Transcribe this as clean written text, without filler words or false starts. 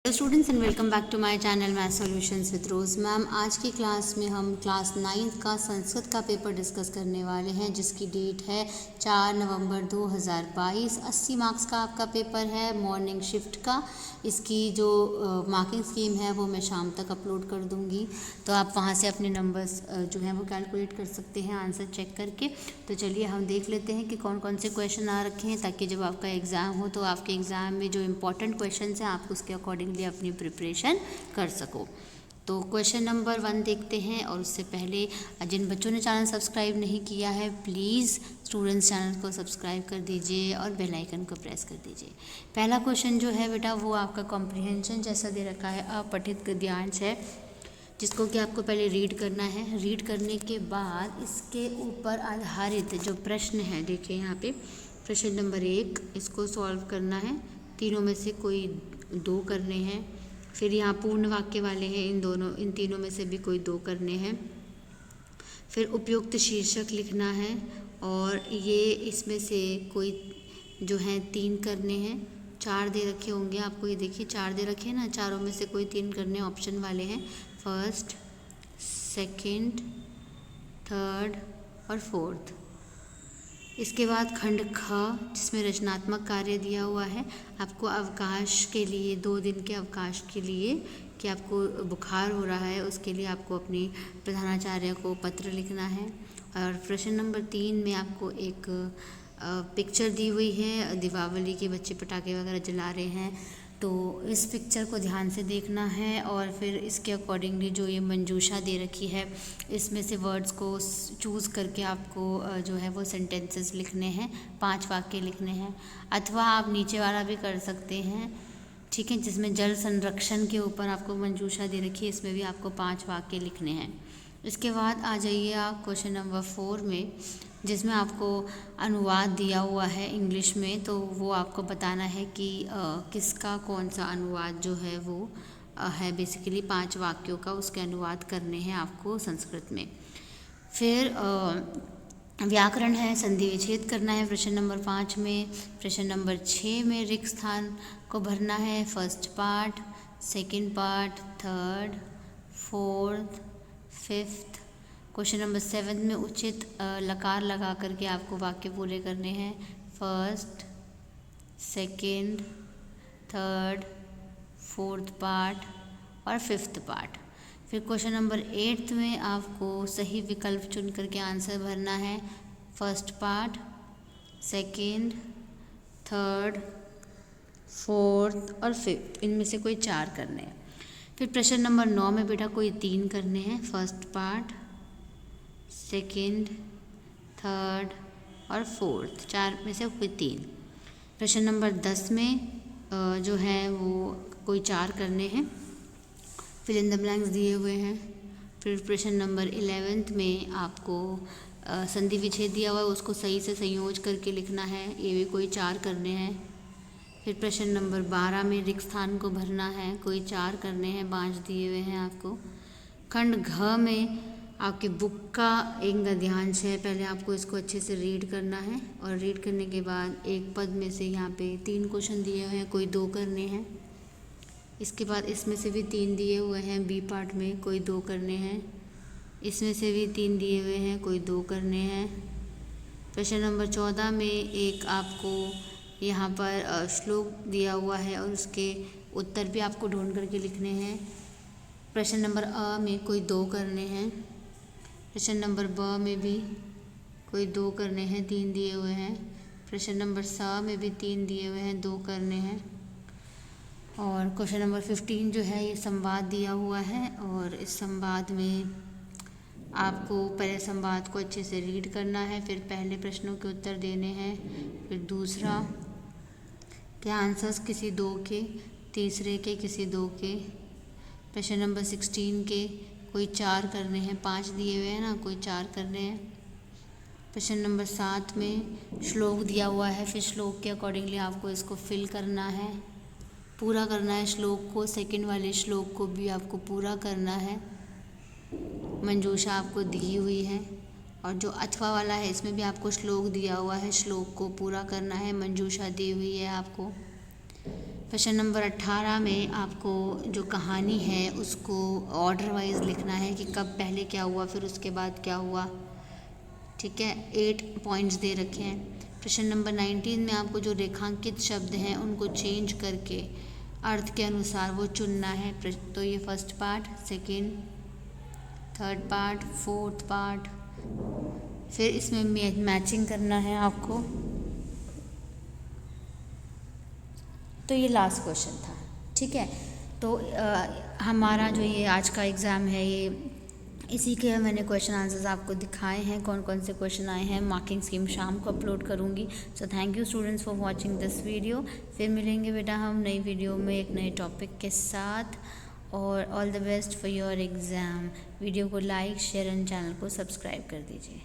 Students and welcome back to my channel math solutions with Rose ma'am. आज की class में हम class 9th का संस्कृत का पेपर डिस्कस करने वाले हैं, जिसकी डेट है 4 नवंबर 2022। 80 मार्क्स का आपका पेपर है मॉर्निंग शिफ्ट का। इसकी जो मार्किंग स्कीम है वो मैं शाम तक अपलोड कर दूंगी, तो आप वहाँ से अपने नंबर्स जो हैं वो कैलकुलेट कर सकते हैं आंसर चेक करके। तो चलिए हम देख लेते हैं कि कौन कौन से क्वेश्चन आ रखे हैं, ताकि जब आपका एग्ज़ाम हो तो आपके एग्ज़ाम में जो इम्पोर्टेंट क्वेश्चन हैं आप उसके अकॉर्डिंगली अपनी प्रिपरेशन कर सको। तो क्वेश्चन नंबर 1 देखते हैं, और उससे पहले जिन बच्चों ने चैनल सब्सक्राइब नहीं किया है प्लीज़ स्टूडेंट्स चैनल को सब्सक्राइब कर दीजिए और बेल आइकन को प्रेस कर दीजिए। पहला क्वेश्चन जो है बेटा वो आपका कॉम्प्रिहेंशन जैसा दे रखा है, अपठित गद्यांश है, जिसको कि आपको पहले रीड करना है। रीड करने के बाद इसके ऊपर आधारित जो प्रश्न है, देखिए यहाँ पे प्रश्न नंबर 1, इसको सॉल्व करना है। तीनों में से कोई 2 करने हैं। फिर यहाँ पूर्ण वाक्य वाले हैं, इन तीनों में से भी कोई 2 करने हैं। फिर उपयुक्त शीर्षक लिखना है, और ये इसमें से कोई जो है 3 करने हैं। 4 दे रखे होंगे आपको, ये देखिए 4 दे रखे हैं ना, चारों में से कोई 3 करने ऑप्शन वाले हैं, फर्स्ट, सेकंड, थर्ड और फोर्थ। इसके बाद खंड ख, जिसमें रचनात्मक कार्य दिया हुआ है, आपको अवकाश के लिए 2 दिन के अवकाश के लिए कि आपको बुखार हो रहा है, उसके लिए आपको अपनी प्रधानाचार्य को पत्र लिखना है। और प्रश्न नंबर 3 में आपको एक पिक्चर दी हुई है, दीपावली के बच्चे पटाखे वगैरह जला रहे हैं, तो इस पिक्चर को ध्यान से देखना है। और फिर इसके अकॉर्डिंगली जो ये मंजूषा दे रखी है, इसमें से वर्ड्स को चूज़ करके आपको जो है वो सेंटेंसेस लिखने हैं, 5 वाक्य लिखने हैं। अथवा आप नीचे वाला भी कर सकते हैं, ठीक है, जिसमें जल संरक्षण के ऊपर आपको मंजूषा दे रखी है, इसमें भी आपको 5 वाक्य लिखने हैं। इसके बाद आ जाइए आप क्वेश्चन नंबर 4 में, जिसमें आपको अनुवाद दिया हुआ है इंग्लिश में, तो वो आपको बताना है कि किसका कौन सा अनुवाद जो है वो है, बेसिकली 5 वाक्यों का उसके अनुवाद करने हैं आपको संस्कृत में। फिर व्याकरण है, संधि विच्छेद करना है प्रश्न नंबर 5 में। प्रश्न नंबर 6 में रिक्त स्थान को भरना है, first part, second part, third, fourth, fifth. Question number 7 में उचित लकार लगा करके आपको वाक्य पूरे करने हैं, first, second, third, fourth part और फिफ्थ पार्ट। फिर क्वेश्चन नंबर 8 में आपको सही विकल्प चुन करके आंसर भरना है, first part, second, third, fourth और फिफ्थ, इनमें से कोई 4 करने हैं। फिर प्रश्न नंबर 9 में बेटा कोई 3 करने हैं, फर्स्ट पार्ट, सेकंड, थर्ड और फोर्थ, 4 में से कोई 3। प्रश्न नंबर 10 में जो है वो कोई 4 करने हैं, फिल इन द ब्लैंक्स दिए हुए हैं। फिर प्रश्न नंबर 11 में आपको संधि विच्छेद दिया हुआ है, उसको सही से संयोज करके लिखना है, ये भी कोई 4 करने हैं। फिर प्रश्न नंबर 12 में रिक्त स्थान को भरना है, कोई 4 करने हैं, 5 दिए हुए हैं आपको। खंड घ में आपकी बुक का एक गद्यांश है, पहले आपको इसको अच्छे से रीड करना है, और रीड करने के बाद एक पद में से यहाँ पे 3 क्वेश्चन दिए हुए हैं, कोई 2 करने हैं। इसके बाद इसमें से भी 3 दिए हुए हैं, बी पार्ट में कोई 2 करने हैं। इसमें से भी 3 दिए हुए हैं, कोई 2 करने हैं। प्रश्न नंबर 14 में एक आपको यहाँ पर श्लोक दिया हुआ है, और उसके उत्तर भी आपको ढूंढ करके लिखने हैं। प्रश्न नंबर अ में कोई 2 करने हैं। प्रश्न नंबर ब में भी कोई 2 करने हैं, 3 दिए हुए हैं। प्रश्न नंबर स में भी 3 दिए हुए हैं, 2 करने हैं। और क्वेश्चन नंबर 15 जो है ये संवाद दिया हुआ है, और इस संवाद में आपको पहले संवाद को अच्छे से रीड करना है, फिर पहले प्रश्नों के उत्तर देने हैं, फिर दूसरा के आंसर्स किसी 2 के, तीसरे के किसी 2 के। प्रश्न नंबर 16 के कोई 4 करने हैं, 5 दिए हुए हैं ना, कोई 4 करने हैं। प्रश्न नंबर 7 में श्लोक दिया हुआ है, फिर श्लोक के अकॉर्डिंगली आपको इसको फिल करना है, पूरा करना है श्लोक को। सेकंड वाले श्लोक को भी आपको पूरा करना है, मंजूषा आपको दी हुई है। और जो अथवा वाला है इसमें भी आपको श्लोक दिया हुआ है, श्लोक को पूरा करना है, मंजूषा दी हुई है आपको। क्वेश्चन नंबर 18 में आपको जो कहानी है उसको ऑर्डर वाइज लिखना है कि कब पहले क्या हुआ फिर उसके बाद क्या हुआ। ठीक है, 8 पॉइंट्स दे रखे हैं। क्वेश्चन नंबर 19 में आपको जो रेखांकित शब्द हैं उनको चेंज करके अर्थ के अनुसार वो चुनना है। तो ये first part, second, third part, fourth part, फिर इसमें मैचिंग करना है आपको। तो ये लास्ट क्वेश्चन था। ठीक है, तो हमारा जो ये आज का एग्ज़ाम है ये इसी के मैंने क्वेश्चन आंसर्स आपको दिखाए हैं, कौन कौन से क्वेश्चन आए हैं। मार्किंग स्कीम शाम को अपलोड करूँगी। So thank you students for watching this video. फिर मिलेंगे बेटा हम नई वीडियो में एक नए टॉपिक के साथ। और all the best for your exam. Video को लाइक, शेयर एंड चैनल को सब्सक्राइब कर दीजिए।